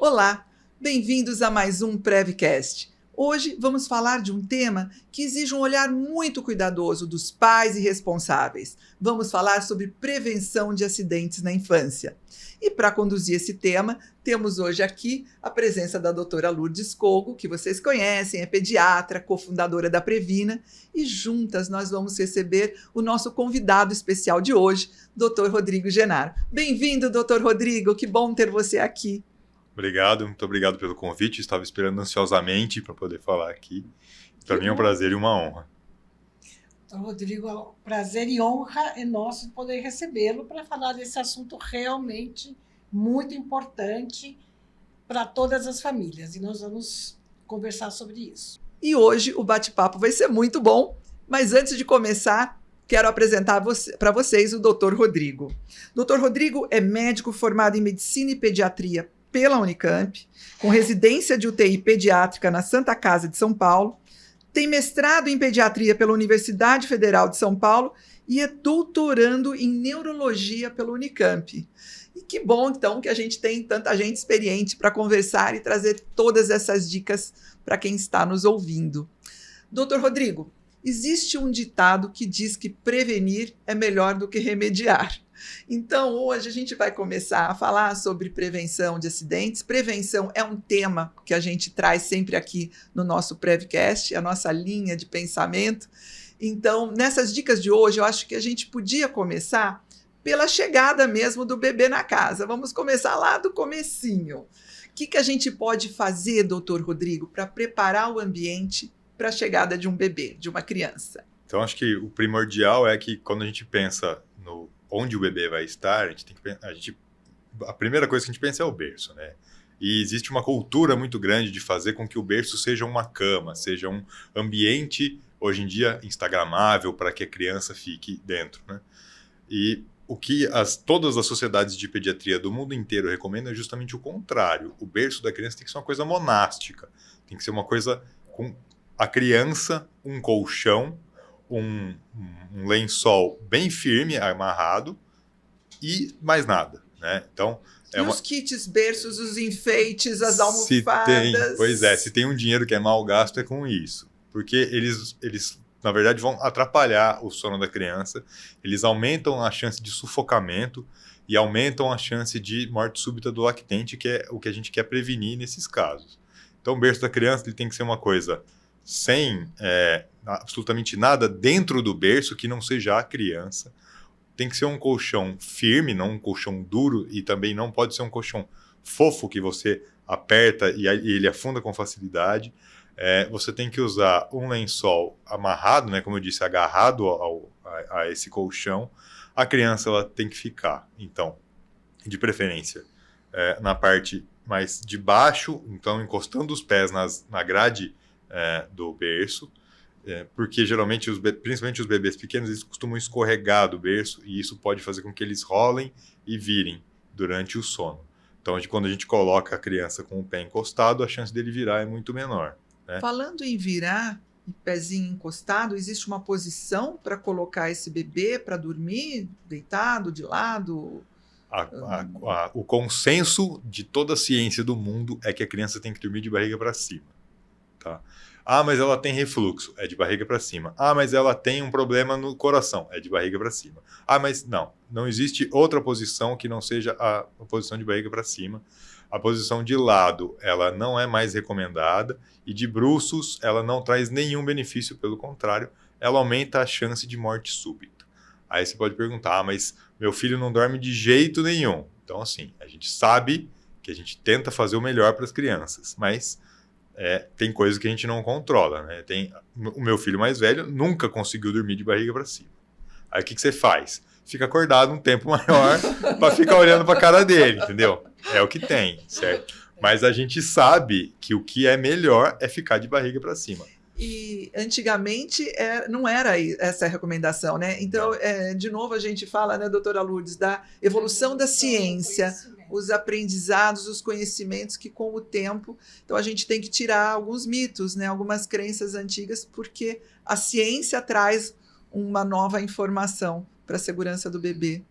Olá, bem-vindos a mais um Prevcast. Hoje vamos falar de um tema que exige um olhar muito cuidadoso dos pais e responsáveis. Vamos falar sobre prevenção de acidentes na infância. E para conduzir esse tema, temos hoje aqui a presença da doutora Lourdes Cogo, que vocês conhecem, é pediatra, cofundadora da Previna, e juntas nós vamos receber o nosso convidado especial de hoje, Dr. Rodrigo Genaro. Bem-vindo, Dr. Rodrigo, que bom ter você aqui. Obrigado, muito obrigado pelo convite. Estava esperando ansiosamente para poder falar aqui. Para mim é um prazer e uma honra. Então, Rodrigo, prazer e honra é nosso poder recebê-lo para falar desse assunto realmente muito importante para todas as famílias. E nós vamos conversar sobre isso. E hoje o bate-papo vai ser muito bom, mas antes de começar, quero apresentar para vocês o Dr. Rodrigo. Dr. Rodrigo é médico formado em Medicina e Pediatria pela Unicamp, com residência de UTI pediátrica na Santa Casa de São Paulo, tem mestrado em pediatria pela Universidade Federal de São Paulo e é doutorando em neurologia pela Unicamp. E que bom, então, que a gente tem tanta gente experiente para conversar e trazer todas essas dicas para quem está nos ouvindo. Doutor Rodrigo, existe um ditado que diz que prevenir é melhor do que remediar. Então, hoje a gente vai começar a falar sobre prevenção de acidentes. Prevenção é um tema que a gente traz sempre aqui no nosso Prevcast, a nossa linha de pensamento. Então, nessas dicas de hoje, eu acho que a gente podia começar pela chegada mesmo do bebê na casa. Vamos começar lá do comecinho. O que a gente pode fazer, doutor Rodrigo, para preparar o ambiente para a chegada de um bebê, de uma criança? Então, acho que o primordial é que quando a gente pensa no onde o bebê vai estar, a primeira coisa que a gente pensa é o berço, né? E existe uma cultura muito grande de fazer com que o berço seja uma cama, seja um ambiente, hoje em dia, instagramável para que a criança fique dentro, né? E o que todas as sociedades de pediatria do mundo inteiro recomendam é justamente o contrário. O berço da criança tem que ser uma coisa monástica, tem que ser uma coisa com a criança, um colchão, um lençol bem firme, amarrado, e mais nada, né? Então, os kits berços, os enfeites, as almofadas... Se tem um dinheiro que é mal gasto, é com isso. Porque eles na verdade, vão atrapalhar o sono da criança, eles aumentam a chance de sufocamento e aumentam a chance de morte súbita do lactente, que é o que a gente quer prevenir nesses casos. Então, o berço da criança ele tem que ser uma coisa sem absolutamente nada dentro do berço que não seja a criança. Tem que ser um colchão firme, não um colchão duro, e também não pode ser um colchão fofo que você aperta e ele afunda com facilidade. Você tem que usar um lençol amarrado, né, como eu disse, agarrado a esse colchão. A criança ela tem que ficar, então, de preferência, na parte mais de baixo, então encostando os pés na grade do berço, porque geralmente, principalmente os bebês pequenos, eles costumam escorregar do berço e isso pode fazer com que eles rolem e virem durante o sono. Então, quando a gente coloca a criança com o pé encostado, a chance dele virar é muito menor. Né? Falando em virar e pezinho encostado, existe uma posição para colocar esse bebê para dormir, deitado, de lado? O consenso de toda a ciência do mundo é que a criança tem que dormir de barriga para cima. Tá? Ah, mas ela tem refluxo, é de barriga para cima. Ah, mas ela tem um problema no coração, é de barriga para cima. Ah, mas não existe outra posição que não seja a posição de barriga para cima. A posição de lado, ela não é mais recomendada, e de bruços, ela não traz nenhum benefício, pelo contrário, ela aumenta a chance de morte súbita. Aí você pode perguntar, mas meu filho não dorme de jeito nenhum. Então, assim, a gente sabe que a gente tenta fazer o melhor para as crianças, mas tem coisas que a gente não controla, né? O meu filho mais velho nunca conseguiu dormir de barriga para cima. Aí o que você faz? Fica acordado um tempo maior para ficar olhando para a cara dele, entendeu? É o que tem, certo? Mas a gente sabe que o que é melhor é ficar de barriga para cima. E antigamente não era essa a recomendação, né? Então, de novo, a gente fala, né, doutora Lourdes, da evolução da ciência, os aprendizados, os conhecimentos que com o tempo... Então, a gente tem que tirar alguns mitos, né, algumas crenças antigas, porque a ciência traz uma nova informação para a segurança do bebê.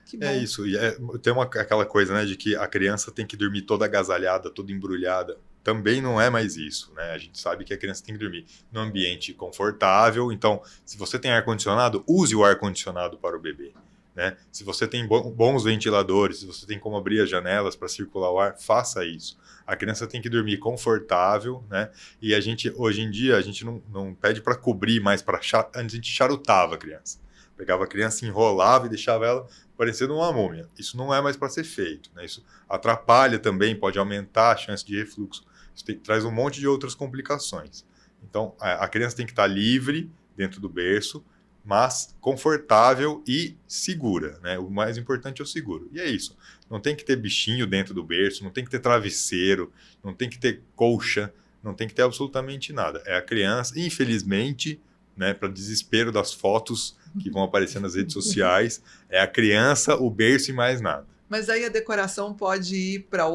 Que bom. É isso. E tem aquela coisa, né, de que a criança tem que dormir toda agasalhada, toda embrulhada. Também não é mais isso, né? A gente sabe que a criança tem que dormir num ambiente confortável. Então, se você tem ar-condicionado, use o ar-condicionado para o bebê, né? Se você tem bons ventiladores, se você tem como abrir as janelas para circular o ar, faça isso. A criança tem que dormir confortável, né? E hoje em dia, a gente não pede para cobrir mais, antes a gente charutava a criança. Pegava a criança, enrolava e deixava ela parecendo uma múmia. Isso não é mais para ser feito, né? Isso atrapalha também, pode aumentar a chance de refluxo. Isso traz um monte de outras complicações. Então, a criança tem que estar livre dentro do berço, mas confortável e segura, né? O mais importante é o seguro. E é isso. Não tem que ter bichinho dentro do berço, não tem que ter travesseiro, não tem que ter colcha, não tem que ter absolutamente nada. É a criança, infelizmente, né, para desespero das fotos que vão aparecer nas redes sociais, é a criança, o berço e mais nada. Mas aí a decoração pode ir para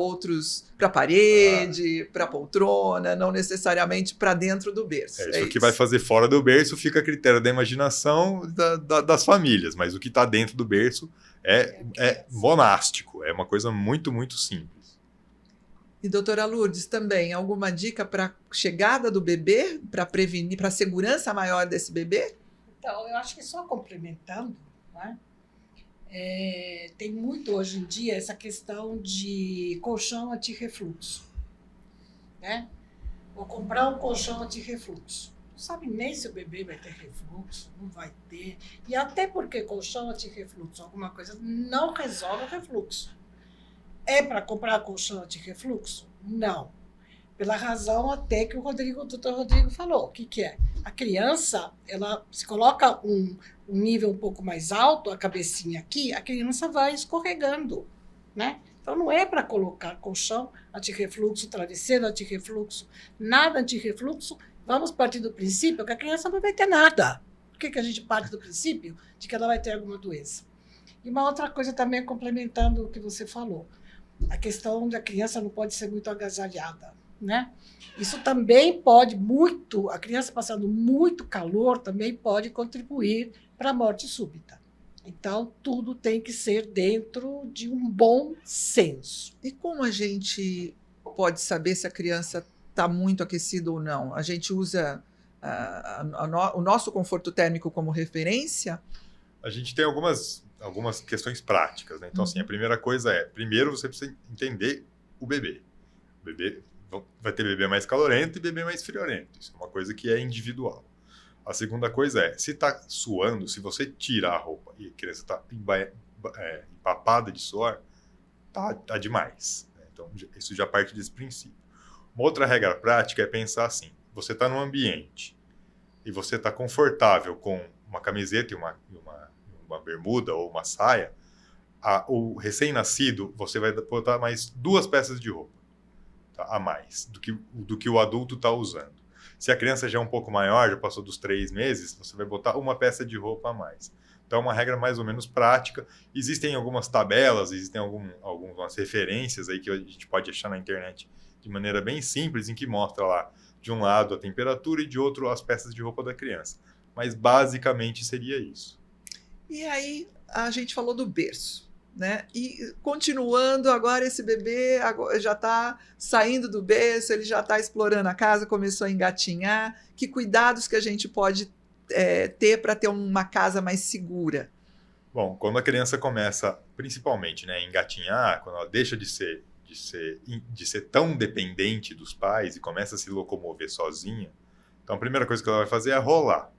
para parede, para poltrona, não necessariamente para dentro do berço. Isso que vai fazer fora do berço fica a critério da imaginação das famílias, mas o que está dentro do berço é monástico, é uma coisa muito, muito simples. E doutora Lourdes, também, alguma dica para chegada do bebê, para prevenir, para a segurança maior desse bebê? Então, eu acho que só complementando, né? Tem muito hoje em dia essa questão de colchão anti-refluxo, né? Vou comprar um colchão anti-refluxo. Não sabe nem se o bebê vai ter refluxo, não vai ter. E até porque colchão anti-refluxo, alguma coisa, não resolve o refluxo. É para comprar colchão anti-refluxo? Não. Pela razão até que o doutor Rodrigo falou. O que é? A criança, ela se coloca um nível um pouco mais alto, a cabecinha aqui, a criança vai escorregando, né? Então, não é para colocar colchão anti-refluxo, travesseiro anti-refluxo, nada anti-refluxo. Vamos partir do princípio que a criança não vai ter nada. Por que a gente parte do princípio? De que ela vai ter alguma doença. E uma outra coisa também, complementando o que você falou, a questão da criança não pode ser muito agasalhada, né? Isso também pode a criança passando muito calor também pode contribuir para a morte súbita. Então, tudo tem que ser dentro de um bom senso. E como a gente pode saber se a criança está muito aquecida ou não? A gente usa o nosso conforto térmico como referência? A gente tem algumas questões práticas, né? Então, assim, a primeira coisa primeiro você precisa entender o bebê. O bebê vai ter bebê mais calorento e bebê mais friorento. Isso é uma coisa que é individual. A segunda coisa se está suando, se você tirar a roupa e a criança está empapada de suor, tá demais, né? Então, isso já parte desse princípio. Uma outra regra prática é pensar assim, você está num ambiente e você está confortável com uma camiseta e uma bermuda ou uma saia, o recém-nascido, você vai botar mais 2 peças de roupa, tá, a mais do que o adulto está usando. Se a criança já é um pouco maior, já passou dos 3 meses, você vai botar 1 peça de roupa a mais. Então, é uma regra mais ou menos prática. Existem algumas tabelas, existem algumas referências aí que a gente pode achar na internet de maneira bem simples, em que mostra lá, de um lado a temperatura e de outro as peças de roupa da criança. Mas, basicamente, seria isso. E aí, a gente falou do berço, né? E continuando, agora esse bebê já está saindo do berço, ele já está explorando a casa, começou a engatinhar. Que cuidados que a gente pode ter para ter uma casa mais segura? Bom, quando a criança começa, principalmente, né, a engatinhar, quando ela deixa de ser tão dependente dos pais e começa a se locomover sozinha, então a primeira coisa que ela vai fazer é rolar.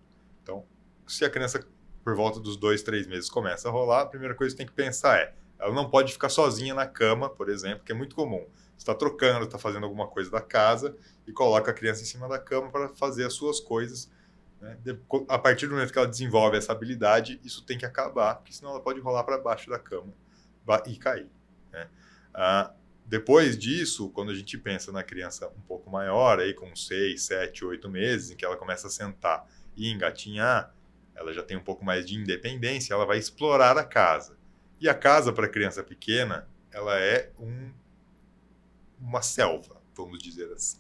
Então, se a criança por volta dos 2, 3 meses começa a rolar, a primeira coisa que tem que pensar ela não pode ficar sozinha na cama, por exemplo, que é muito comum. Você está trocando, está fazendo alguma coisa da casa e coloca a criança em cima da cama para fazer as suas coisas, né? A partir do momento que ela desenvolve essa habilidade, isso tem que acabar, porque senão ela pode rolar para baixo da cama e cair, né? Depois disso, quando a gente pensa na criança um pouco maior, aí com 6, 7, 8 meses, em que ela começa a sentar e engatinhar, ela já tem um pouco mais de independência, ela vai explorar a casa. E a casa, para a criança pequena, ela é uma selva, vamos dizer assim.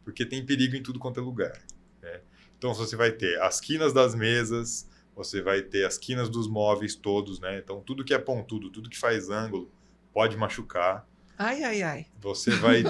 Porque tem perigo em tudo quanto é lugar, né? Então, você vai ter as quinas das mesas, você vai ter as quinas dos móveis todos, né? Então, tudo que é pontudo, tudo que faz ângulo, pode machucar. Ai, ai, ai. Você vai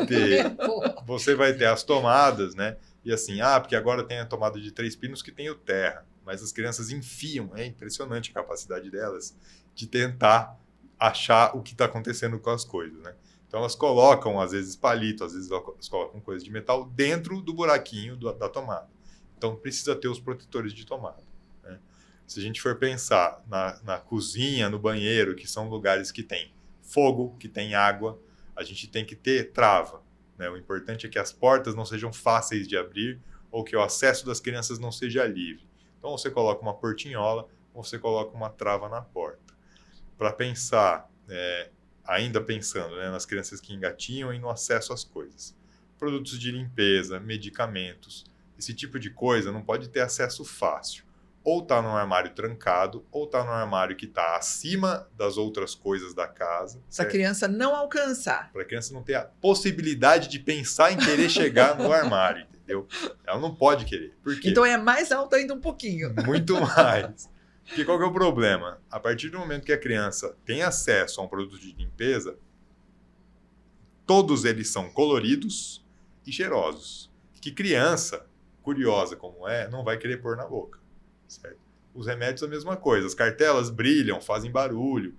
ter as tomadas, né? E assim, porque agora tem a tomada de 3 pinos que tem o terra. Mas as crianças enfiam, é impressionante a capacidade delas de tentar achar o que está acontecendo com as coisas, né? Então elas colocam, às vezes, palito, às vezes elas colocam coisa de metal dentro do buraquinho da tomada. Então precisa ter os protetores de tomada, né? Se a gente for pensar na cozinha, no banheiro, que são lugares que tem fogo, que tem água, a gente tem que ter trava, né? O importante é que as portas não sejam fáceis de abrir ou que o acesso das crianças não seja livre. Então você coloca uma portinhola ou você coloca uma trava na porta. Para pensar, ainda pensando, né, nas crianças que engatinham e no acesso às coisas. Produtos de limpeza, medicamentos, esse tipo de coisa não pode ter acesso fácil. Ou está num armário trancado, ou está num armário que está acima das outras coisas da casa. Para a criança não alcançar. Para a criança não ter a possibilidade de pensar em querer chegar no armário, entendeu? Ela não pode querer. Por quê? Então é mais alto ainda um pouquinho. Muito mais. Porque qual que é o problema? A partir do momento que a criança tem acesso a um produto de limpeza, todos eles são coloridos e cheirosos. Que criança, curiosa como não vai querer pôr na boca. Certo? Os remédios a mesma coisa. As cartelas brilham, fazem barulho,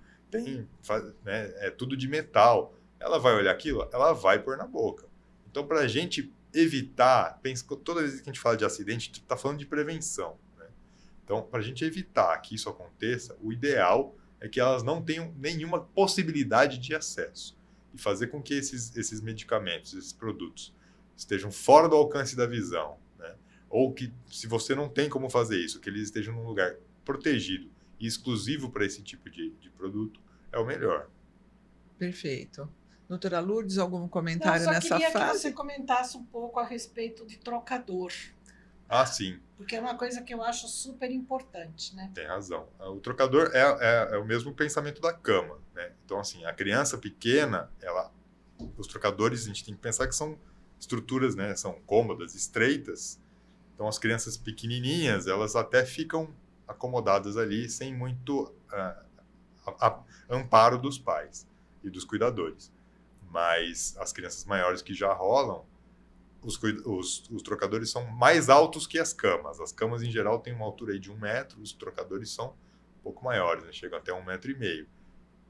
é tudo de metal. Ela vai olhar aquilo, ela vai pôr na boca. Então, para a gente evitar, toda vez que a gente fala de acidente, a gente está falando de prevenção. Né? Então, para a gente evitar que isso aconteça, o ideal é que elas não tenham nenhuma possibilidade de acesso. E fazer com que esses medicamentos, esses produtos, estejam fora do alcance da visão. Ou que, se você não tem como fazer isso, que eles estejam num lugar protegido e exclusivo para esse tipo de produto, é o melhor. Perfeito. Doutora Lourdes, algum comentário nessa fase? Eu só queria que você comentasse um pouco a respeito de trocador. Sim. Porque é uma coisa que eu acho super importante, né? Tem razão. O trocador é o mesmo pensamento da cama, né? Então, assim, a criança pequena, os trocadores, a gente tem que pensar que são estruturas, né? São cômodas, estreitas. Então, as crianças pequenininhas, elas até ficam acomodadas ali sem muito amparo dos pais e dos cuidadores. Mas as crianças maiores que já rolam, os trocadores são mais altos que as camas. As camas, em geral, têm uma altura aí de 1 metro, os trocadores são um pouco maiores, né? Chegam até 1,5 metro.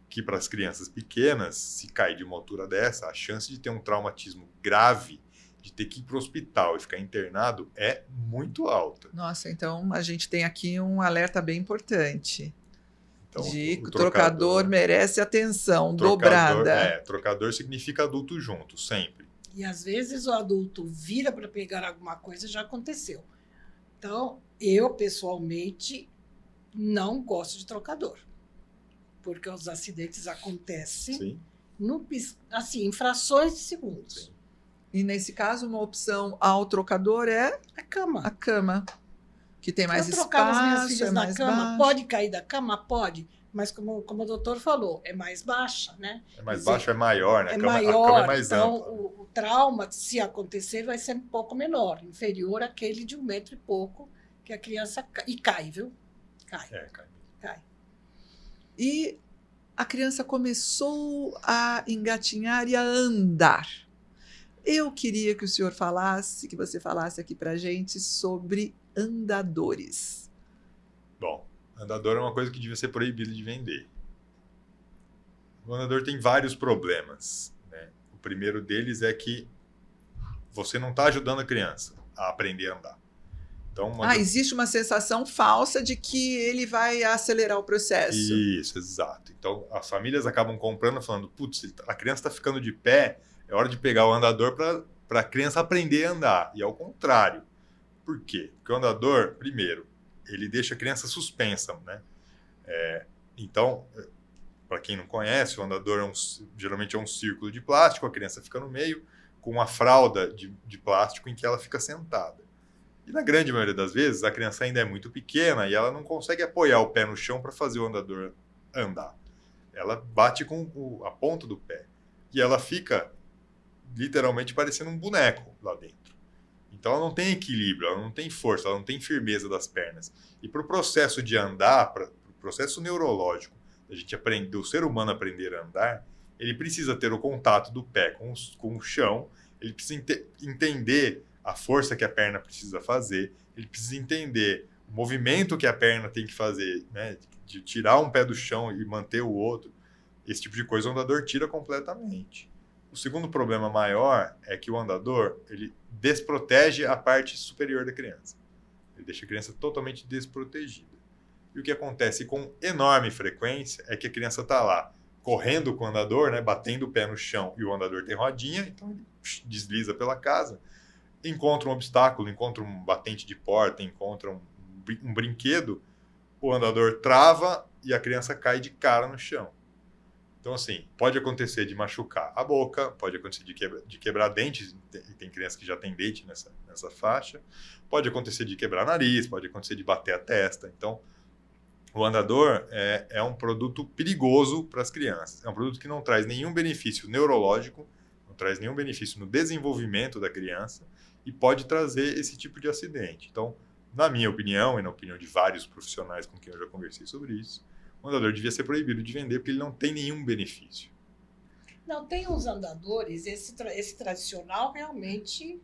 Que para as crianças pequenas, se cair de uma altura dessa, a chance de ter um traumatismo grave, de ter que ir para o hospital e ficar internado, é muito alta. Nossa, então a gente tem aqui um alerta bem importante. Então, o trocador merece atenção dobrada. Trocador significa adulto junto, sempre. E às vezes o adulto vira para pegar alguma coisa, já aconteceu. Então, eu pessoalmente não gosto de trocador. Porque os acidentes acontecem em frações de segundos. Sim. E nesse caso, uma opção ao trocador é a cama. A cama, que tem mais espaço, trocar as minhas filhas na cama, baixo. pode cair da cama? Pode. Mas como o doutor falou, é mais baixa, né? É mais baixo, é maior, né? É a cama maior, é mais então ampla. o trauma, se acontecer, vai ser um pouco menor, inferior àquele de 1 metro e pouco que a criança cai, viu? Cai. Cai. E a criança começou a engatinhar e a andar. Eu queria que o senhor que você falasse aqui pra gente sobre andadores. Bom, andador é uma coisa que devia ser proibida de vender. O andador tem vários problemas, né? O primeiro deles é que você não está ajudando a criança a aprender a andar. Então, existe uma sensação falsa de que ele vai acelerar o processo. Isso, exato. Então, as famílias acabam comprando falando, putz, a criança está ficando de pé, é hora de pegar o andador para a criança aprender a andar. E ao contrário. Por quê? Porque o andador, primeiro, ele deixa a criança suspensa, né? Então, para quem não conhece, o andador geralmente é um círculo de plástico, a criança fica no meio, com uma fralda de plástico em que ela fica sentada. E na grande maioria das vezes, a criança ainda é muito pequena e ela não consegue apoiar o pé no chão para fazer o andador andar. Ela bate com a ponta do pé. E ela fica literalmente parecendo um boneco lá dentro. Então ela não tem equilíbrio, ela não tem força, ela não tem firmeza das pernas. E para o processo de andar, para o processo neurológico, a gente aprender, o ser humano aprender a andar, ele precisa ter o contato do pé com o chão, ele precisa entender a força que a perna precisa fazer, ele precisa entender o movimento que a perna tem que fazer, né, de tirar um pé do chão e manter o outro. Esse tipo de coisa o andador tira completamente. O segundo problema maior é que o andador, ele desprotege a parte superior da criança. Ele deixa a criança totalmente desprotegida. E o que acontece com enorme frequência é que a criança está lá correndo com o andador, né, batendo o pé no chão, e o andador tem rodinha, então ele desliza pela casa, encontra um obstáculo, encontra um batente de porta, encontra um brinquedo, o andador trava e a criança cai de cara no chão. Então, assim, pode acontecer de machucar a boca, pode acontecer de quebrar dentes, tem criança que já tem dente nessa faixa, pode acontecer de quebrar nariz, pode acontecer de bater a testa. Então, o andador é um produto perigoso para as crianças. É um produto que não traz nenhum benefício neurológico, não traz nenhum benefício no desenvolvimento da criança e pode trazer esse tipo de acidente. Então, na minha opinião e na opinião de vários profissionais com quem eu já conversei sobre isso, o andador devia ser proibido de vender porque ele não tem nenhum benefício. Não, tem uns andadores, esse tradicional realmente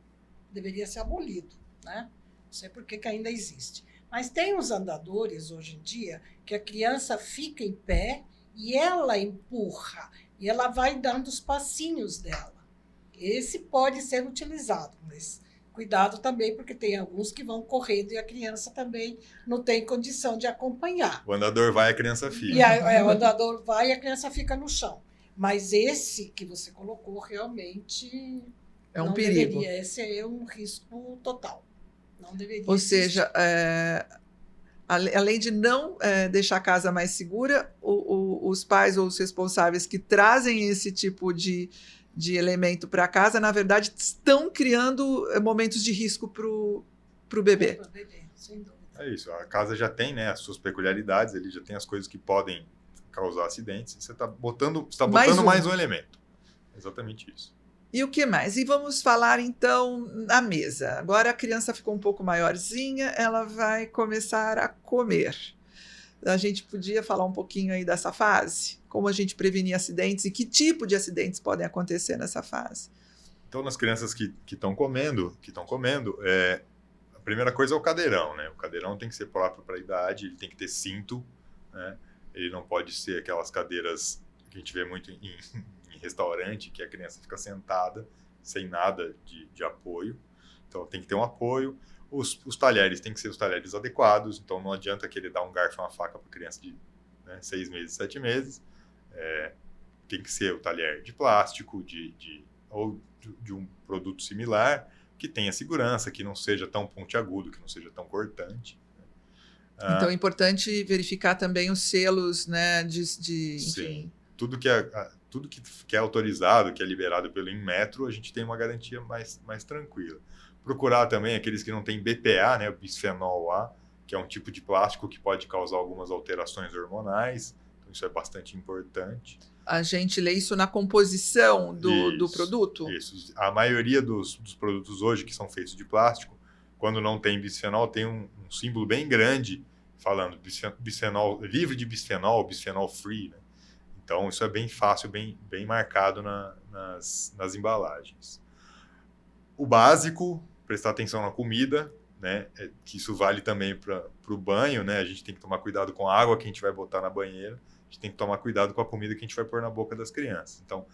deveria ser abolido, né? Não sei por que ainda existe. Mas tem uns andadores hoje em dia que a criança fica em pé e ela empurra, e ela vai dando os passinhos dela. Esse pode ser utilizado, mas cuidado também, porque tem alguns que vão correndo e a criança também não tem condição de acompanhar. O andador vai, a criança fica. O andador vai e a criança fica no chão. Mas esse que você colocou realmente é um não perigo. Deveria. Esse é um risco total. Não deveria. Ou seja, além de não deixar a casa mais segura, os pais ou os responsáveis que trazem esse tipo de elemento para casa, na verdade, estão criando momentos de risco para o bebê. Para o bebê, sem dúvida. É isso, a casa já tem, né, as suas peculiaridades, ele já tem as coisas que podem causar acidentes, você está botando mais um elemento. Exatamente isso. E o que mais? E vamos falar, então, na mesa. Agora a criança ficou um pouco maiorzinha, ela vai começar a comer. A gente podia falar um pouquinho aí dessa fase? Como a gente prevenir acidentes e que tipo de acidentes podem acontecer nessa fase? Então, nas crianças que estão comendo, a primeira coisa é o cadeirão, né? O cadeirão tem que ser próprio para a idade, ele tem que ter cinto, né? Ele não pode ser aquelas cadeiras que a gente vê muito em restaurante, que a criança fica sentada, sem nada de apoio. Então, tem que ter um apoio. Os talheres têm que ser os talheres adequados, então não adianta querer dar um garfo e uma faca para criança de 6 meses, 7 meses. Tem que ser o talher de plástico ou de um produto similar, que tenha segurança, que não seja tão pontiagudo, que não seja tão cortante. Então é importante verificar também os selos, né, enfim. Sim. Tudo que é autorizado, que é liberado pelo Inmetro, a gente tem uma garantia mais tranquila. Procurar também aqueles que não têm BPA, né, o bisfenol A, que é um tipo de plástico que pode causar algumas alterações hormonais. Então, isso é bastante importante. A gente lê isso na composição do produto? Isso. A maioria dos produtos hoje que são feitos de plástico, quando não tem bisfenol, tem um símbolo bem grande falando bisfenol, livre de bisfenol, bisfenol free, né? Então, isso é bem fácil, bem marcado nas embalagens. O básico, prestar atenção na comida, né? Que isso vale também para o banho, né? A gente tem que tomar cuidado com a água que a gente vai botar na banheira, a gente tem que tomar cuidado com a comida que a gente vai pôr na boca das crianças. Então,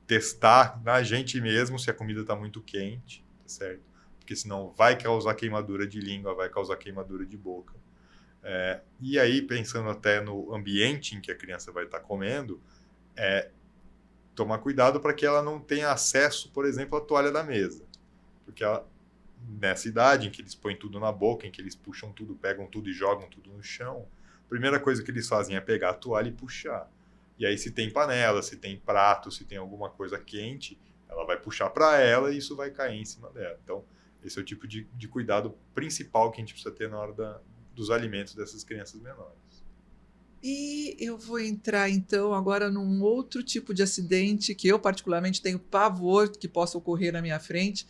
testar na gente mesmo se a comida está muito quente, tá certo? Porque senão vai causar queimadura de língua, vai causar queimadura de boca. E aí, pensando até no ambiente em que a criança vai estar comendo, tomar cuidado para que ela não tenha acesso, por exemplo, à toalha da mesa. Porque nessa idade em que eles põem tudo na boca, em que eles puxam tudo, pegam tudo e jogam tudo no chão, a primeira coisa que eles fazem é pegar a toalha e puxar. E aí, se tem panela, se tem prato, se tem alguma coisa quente, ela vai puxar para ela e isso vai cair em cima dela. Então, esse é o tipo de cuidado principal que a gente precisa ter na hora dos alimentos dessas crianças menores. E eu vou entrar, então, agora num outro tipo de acidente que eu, particularmente, tenho pavor que possa ocorrer na minha frente.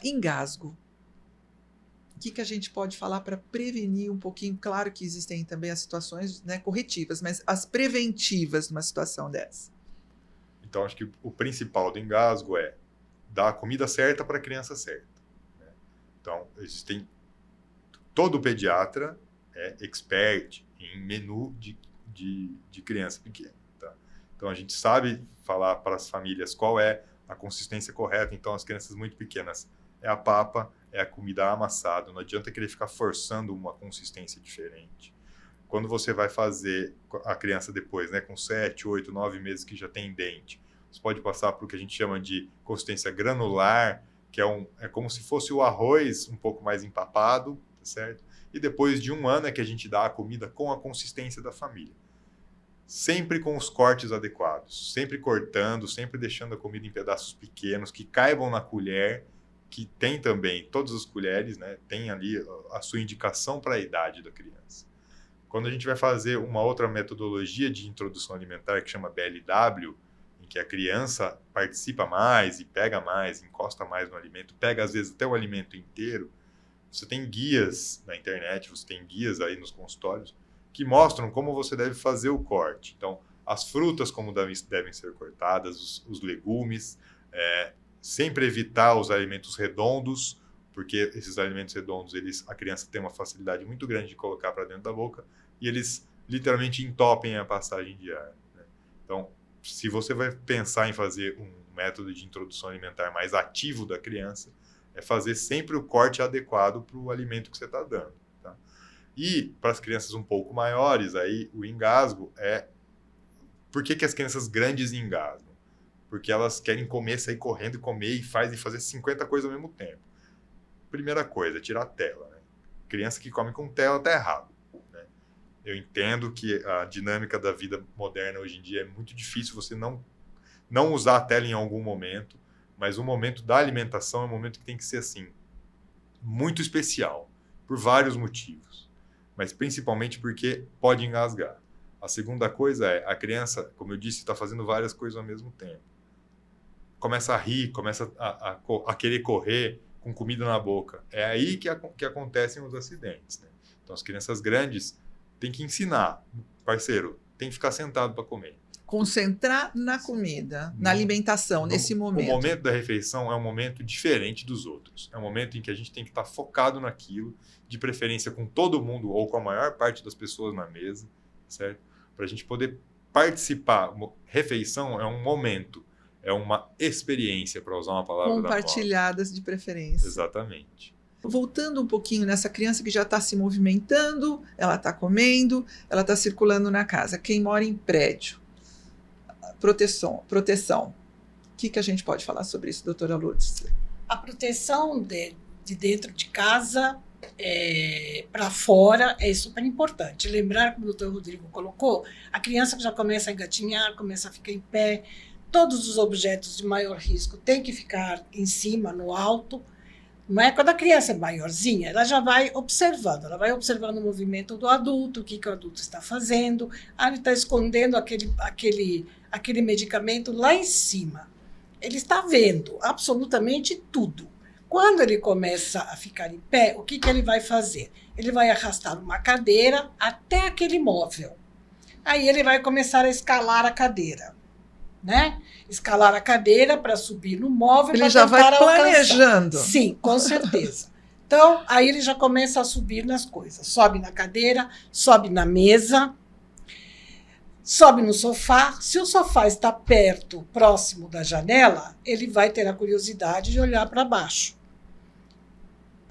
Engasgo. O que a gente pode falar para prevenir um pouquinho? Claro que existem também as situações, né, corretivas, mas as preventivas numa situação dessa. Então, acho que o principal do engasgo é dar a comida certa para a criança certa, né? Então, todo pediatra é expert em menu de criança pequena, tá? Então, a gente sabe falar para as famílias qual é a consistência correta. Então, as crianças muito pequenas é a papa, é a comida amassada. Não adianta querer ficar forçando uma consistência diferente. Quando você vai fazer a criança depois, né, com 7, 8, 9 meses que já tem dente, você pode passar por o que a gente chama de consistência granular, que é como se fosse o arroz um pouco mais empapado, tá certo? E depois de 1 ano é que a gente dá a comida com a consistência da família. Sempre com os cortes adequados, sempre cortando, sempre deixando a comida em pedaços pequenos, que caibam na colher, que tem também, todas as colheres, né, tem ali a sua indicação para a idade da criança. Quando a gente vai fazer uma outra metodologia de introdução alimentar, que chama BLW, em que a criança participa mais e pega mais, encosta mais no alimento, pega às vezes até o alimento inteiro, você tem guias na internet, você tem guias aí nos consultórios, que mostram como você deve fazer o corte. Então, as frutas como devem ser cortadas, os legumes, sempre evitar os alimentos redondos, porque esses alimentos redondos, a criança tem uma facilidade muito grande de colocar para dentro da boca, e eles literalmente entopem a passagem de ar, né? Então, se você vai pensar em fazer um método de introdução alimentar mais ativo da criança, é fazer sempre o corte adequado para o alimento que você está dando, tá? E para as crianças um pouco maiores, aí o engasgo é... Por que as crianças grandes engasgam? Porque elas querem comer, sair correndo e comer e fazer 50 coisas ao mesmo tempo. Primeira coisa, tirar a tela, né? Criança que come com tela tá errado, né? Eu entendo que a dinâmica da vida moderna hoje em dia é muito difícil você não usar a tela em algum momento, mas o momento da alimentação é um momento que tem que ser assim, muito especial, por vários motivos, mas principalmente porque pode engasgar. A segunda coisa é, a criança, como eu disse, está fazendo várias coisas ao mesmo tempo. Começa a rir, começa a querer correr com comida na boca. É aí que acontecem os acidentes, né? Então, as crianças grandes têm que ensinar, parceiro, tem que ficar sentado para comer. Concentrar na comida, na alimentação, nesse momento. O momento da refeição é um momento diferente dos outros. É um momento em que a gente tem que estar focado naquilo, de preferência com todo mundo ou com a maior parte das pessoas na mesa, certo? Para a gente poder participar. Refeição é um momento, é uma experiência, para usar uma palavra compartilhadas de preferência. Exatamente. Voltando um pouquinho nessa criança que já está se movimentando, ela está comendo, ela está circulando na casa. Quem mora em prédio, proteção. O que a gente pode falar sobre isso, doutora Lourdes? A proteção de dentro de casa para fora é super importante. Lembrar, como o doutor Rodrigo colocou, a criança que já começa a engatinhar, começa a ficar em pé, todos os objetos de maior risco têm que ficar em cima, no alto. Não é? Quando a criança é maiorzinha, ela já vai observando, o movimento do adulto, o que o adulto está fazendo. Ele está escondendo aquele medicamento lá em cima. Ele está vendo absolutamente tudo. Quando ele começa a ficar em pé, o que ele vai fazer? Ele vai arrastar uma cadeira até aquele móvel. Aí ele vai começar a escalar a cadeira, né? Escalar a cadeira para subir no móvel. Ele já vai planejando. Sim, com certeza. Então, aí ele já começa a subir nas coisas. Sobe na cadeira, sobe na mesa, sobe no sofá. Se o sofá está perto, próximo da janela, ele vai ter a curiosidade de olhar para baixo.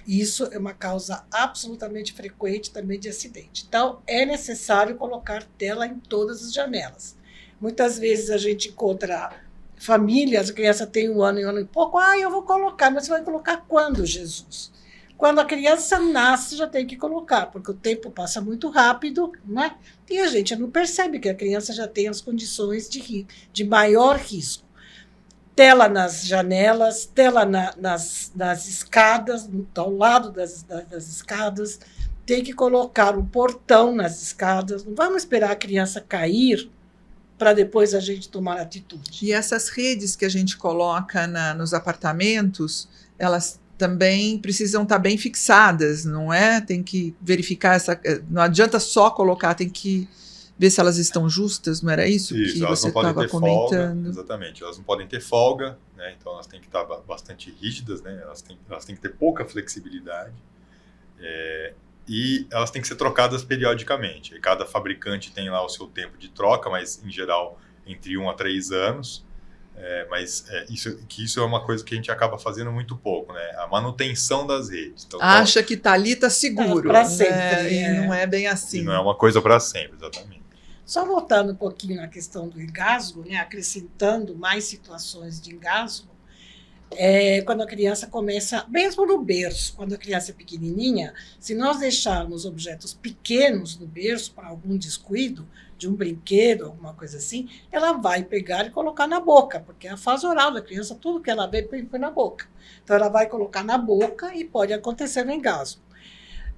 Isso é uma causa absolutamente frequente também de acidente. Então, é necessário colocar tela em todas as janelas. Muitas vezes a gente encontra famílias, a criança tem 1 ano e 1 ano e pouco, eu vou colocar, mas você vai colocar quando, Jesus? Quando a criança nasce, já tem que colocar, porque o tempo passa muito rápido, né? E a gente não percebe que a criança já tem as condições de maior risco. Tela nas janelas, tela nas escadas, ao lado das escadas, tem que colocar um portão nas escadas, não vamos esperar a criança cair para depois a gente tomar atitude. E essas redes que a gente coloca nos apartamentos, elas também precisam estar bem fixadas, não é? Tem que verificar não adianta só colocar, tem que ver se elas estão justas, não era isso que elas você não podem estava ter comentando? folga, exatamente, elas não podem ter folga, né? Então elas têm que estar bastante rígidas, né? Elas têm que ter pouca flexibilidade, e elas têm que ser trocadas periodicamente. E cada fabricante tem lá o seu tempo de troca, mas em geral entre 1 a 3 anos. Isso é uma coisa que a gente acaba fazendo muito pouco, né? A manutenção das redes. Então, Acha que tá ali, tá seguro. Para sempre. Né? E não é bem assim. E não é uma coisa para sempre, exatamente. Só voltando um pouquinho na questão do engasgo, né? Acrescentando mais situações de engasgo, quando a criança começa, mesmo no berço, quando a criança é pequenininha, se nós deixarmos objetos pequenos no berço para algum descuido, de um brinquedo, alguma coisa assim, ela vai pegar e colocar na boca, porque é a fase oral da criança, tudo que ela vê põe na boca. Então, ela vai colocar na boca e pode acontecer o engasgo.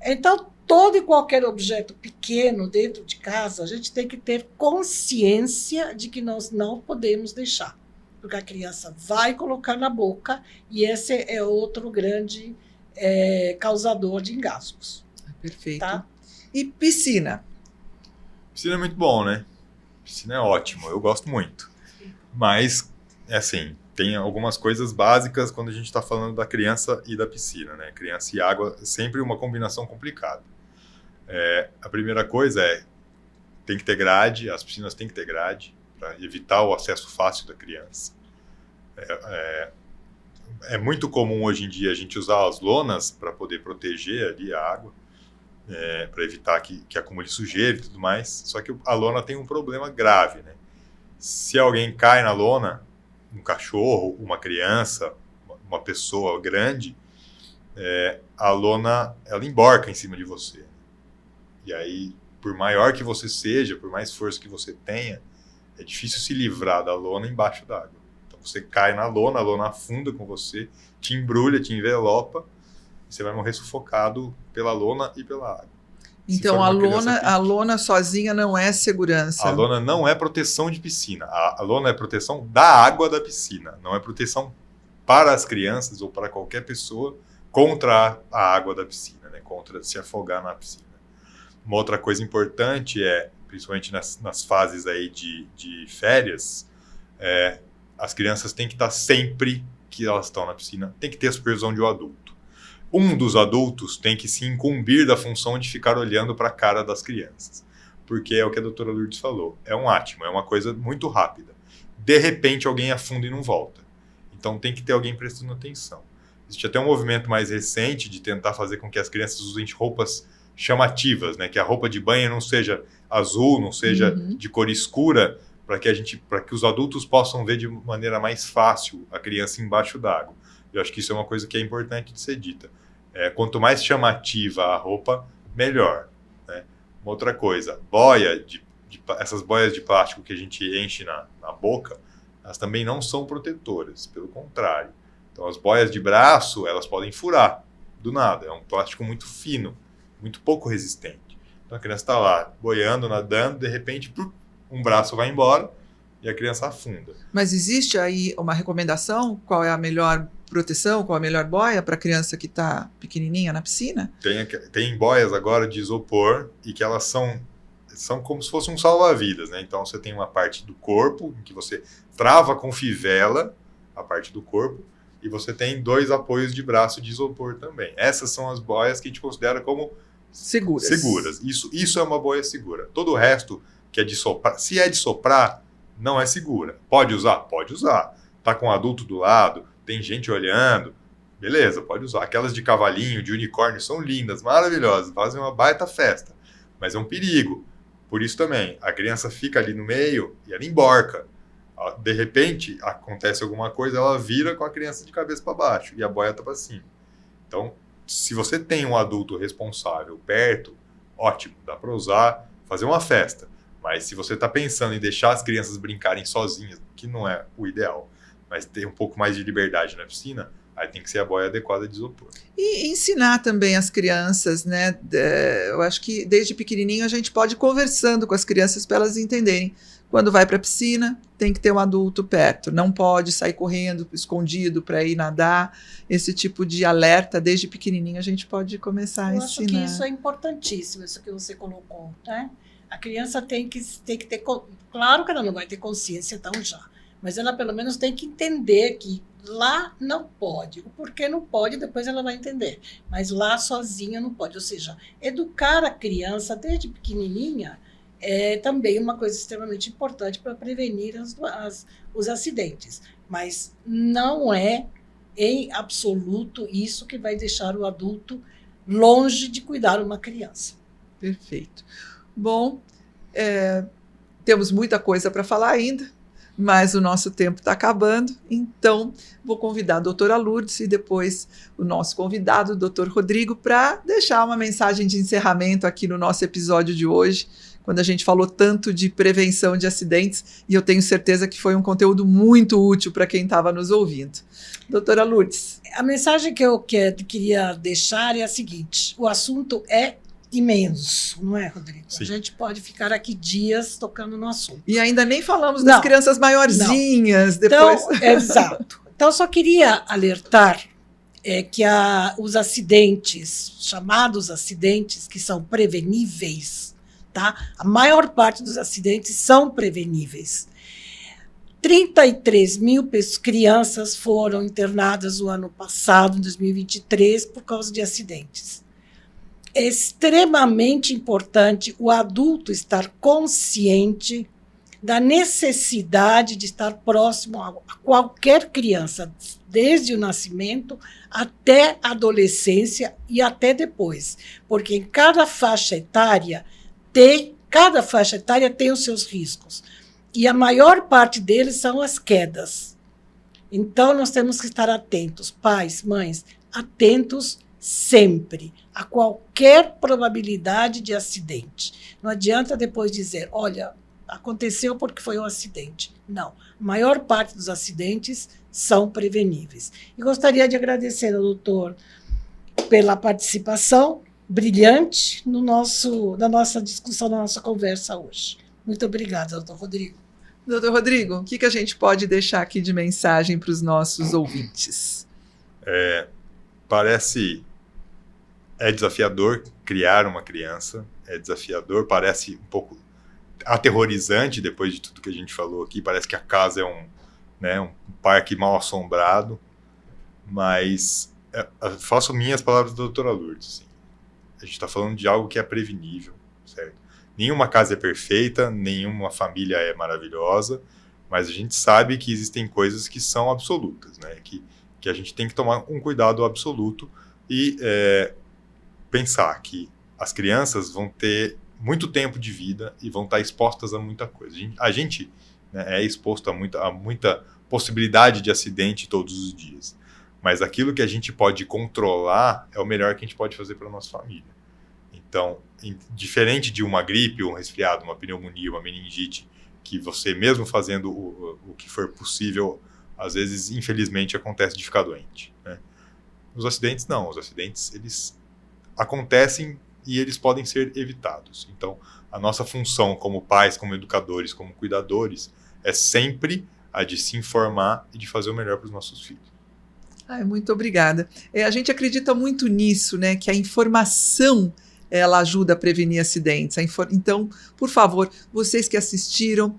Então, todo e qualquer objeto pequeno dentro de casa, a gente tem que ter consciência de que nós não podemos deixar, porque a criança vai colocar na boca e esse é outro grande causador de engasgos. Perfeito. Tá? E piscina? Piscina é muito bom, né? Piscina é ótimo, eu gosto muito. Mas, assim, tem algumas coisas básicas quando a gente está falando da criança e da piscina, né? Criança e água é sempre uma combinação complicada. A primeira coisa tem que ter grade, as piscinas têm que ter grade, para evitar o acesso fácil da criança. É muito comum hoje em dia a gente usar as lonas para poder proteger ali a água, para evitar que acumule sujeira e tudo mais. Só que a lona tem um problema grave, né? Se alguém cai na lona, um cachorro, uma criança, uma pessoa grande, a lona ela emborca em cima de você. E aí, por maior que você seja, por mais força que você tenha, é difícil se livrar da lona embaixo d'água. Então você cai na lona, a lona afunda com você, te embrulha, te envelopa, você vai morrer sufocado pela lona e pela água. Então a lona sozinha não é segurança. A lona não é proteção de piscina. A lona é proteção da água da piscina. Não é proteção para as crianças ou para qualquer pessoa contra a água da piscina, né? Contra se afogar na piscina. Uma outra coisa importante principalmente nas fases aí de férias, as crianças têm que estar sempre que elas estão na piscina, tem que ter a supervisão de um adulto. Um dos adultos tem que se incumbir da função de ficar olhando para a cara das crianças. Porque é o que a doutora Lourdes falou. É um átimo, é uma coisa muito rápida. De repente, alguém afunda e não volta. Então, tem que ter alguém prestando atenção. Existe até um movimento mais recente de tentar fazer com que as crianças usem roupas chamativas, né? Que a roupa de banho não seja azul, não seja de cor escura, para que os adultos possam ver de maneira mais fácil a criança embaixo d'água. Eu acho que isso é uma coisa que é importante de ser dita. Quanto mais chamativa a roupa, melhor, né? Uma outra coisa, essas boias de plástico que a gente enche na boca, elas também não são protetoras, pelo contrário. Então, as boias de braço, elas podem furar do nada. É um plástico muito fino, muito pouco resistente. Então, a criança está lá, boiando, nadando, de repente, um braço vai embora e a criança afunda. Mas existe aí uma recomendação? Qual é a melhor proteção, qual a melhor boia para a criança que está pequenininha na piscina? Tem boias agora de isopor e que elas são como se fosse um salva-vidas, né? Então você tem uma parte do corpo em que você trava com fivela a parte do corpo e você tem 2 apoios de braço de isopor também. Essas são as boias que a gente considera como seguras. Isso é uma boia segura. Todo o resto que é de soprar, se é de soprar, não é segura. Pode usar? Pode usar. Tá com um adulto do lado, tem gente olhando, beleza, pode usar. Aquelas de cavalinho, de unicórnio, são lindas, maravilhosas, fazem uma baita festa, mas é um perigo. Por isso também, a criança fica ali no meio e ela emborca. De repente, acontece alguma coisa, ela vira com a criança de cabeça para baixo e a boia tá para cima. Então, se você tem um adulto responsável perto, ótimo, dá para usar, fazer uma festa. Mas se você está pensando em deixar as crianças brincarem sozinhas, que não é o ideal, mas ter um pouco mais de liberdade na piscina, Aí tem que ser a boia adequada de isopor. E ensinar também as crianças, né? Eu acho que desde pequenininho a gente pode ir conversando com as crianças para elas entenderem. Quando vai para a piscina, tem que ter um adulto perto. Não pode sair correndo escondido para ir nadar. Esse tipo de alerta, desde pequenininho, a gente pode começar a ensinar. Eu acho que isso é importantíssimo, isso que você colocou, né? A criança tem que ter... Claro que ela não vai ter consciência tão já, mas ela pelo menos tem que entender que lá não pode. O porquê não pode, depois ela vai entender. Mas lá sozinha não pode. Ou seja, educar a criança desde pequenininha é também uma coisa extremamente importante para prevenir os acidentes. Mas não é, em absoluto, isso que vai deixar o adulto longe de cuidar uma criança. Perfeito. Bom, temos muita coisa para falar ainda, mas o nosso tempo está acabando, então vou convidar a doutora Lourdes e depois o nosso convidado, o doutor Rodrigo, para deixar uma mensagem de encerramento aqui no nosso episódio de hoje, quando a gente falou tanto de prevenção de acidentes, e eu tenho certeza que foi um conteúdo muito útil para quem estava nos ouvindo. Doutora Lourdes. A mensagem que eu queria deixar é a seguinte: o assunto é imenso, não é, Rodrigo? Sim. A gente pode ficar aqui dias tocando no assunto. E ainda nem falamos das crianças maiorzinhas. Depois. Então, exato. Então, só queria alertar que os acidentes, chamados acidentes, que são preveníveis, tá? A maior parte dos acidentes são preveníveis. 33 mil crianças foram internadas no ano passado, em 2023, por causa de acidentes. É extremamente importante o adulto estar consciente da necessidade de estar próximo a qualquer criança, desde o nascimento até a adolescência e até depois, porque em cada faixa etária tem os seus riscos, e a maior parte deles são as quedas. Então, nós temos que estar atentos, pais, mães, atentos sempre a qualquer probabilidade de acidente. Não adianta depois dizer, olha, aconteceu porque foi um acidente. Não, a maior parte dos acidentes são preveníveis. E gostaria de agradecer ao doutor pela participação brilhante na nossa discussão, na nossa conversa hoje. Muito obrigada, doutor Rodrigo. Doutor Rodrigo, o que a gente pode deixar aqui de mensagem para os nossos ouvintes? É desafiador criar uma criança, é desafiador, parece um pouco aterrorizante depois de tudo que a gente falou aqui, parece que a casa é um parque mal assombrado, mas faço minhas palavras da doutora Lourdes. Assim. A gente está falando de algo que é prevenível, certo? Nenhuma casa é perfeita, nenhuma família é maravilhosa, mas a gente sabe que existem coisas que são absolutas, né? Que a gente tem que tomar um cuidado absoluto e pensar que as crianças vão ter muito tempo de vida e vão estar expostas a muita coisa. A gente né, é exposto a muita possibilidade de acidente todos os dias, mas aquilo que a gente pode controlar é o melhor que a gente pode fazer para a nossa família. Então, diferente de uma gripe, um resfriado, uma pneumonia, uma meningite, que você mesmo fazendo o que for possível, às vezes, infelizmente, acontece de ficar doente. Né? Os acidentes não, os acidentes eles acontecem e eles podem ser evitados. Então, a nossa função como pais, como educadores, como cuidadores, é sempre a de se informar e de fazer o melhor para os nossos filhos. Muito obrigada. A gente acredita muito nisso, né? Que a informação ela ajuda a prevenir acidentes. Então, por favor, vocês que assistiram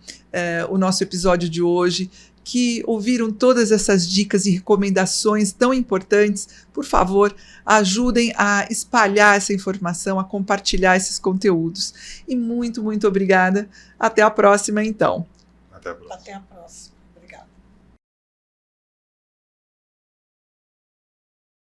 o nosso episódio de hoje, que ouviram todas essas dicas e recomendações tão importantes, por favor, ajudem a espalhar essa informação, a compartilhar esses conteúdos. E muito, muito obrigada. Até a próxima, então. Até a próxima. Até a próxima.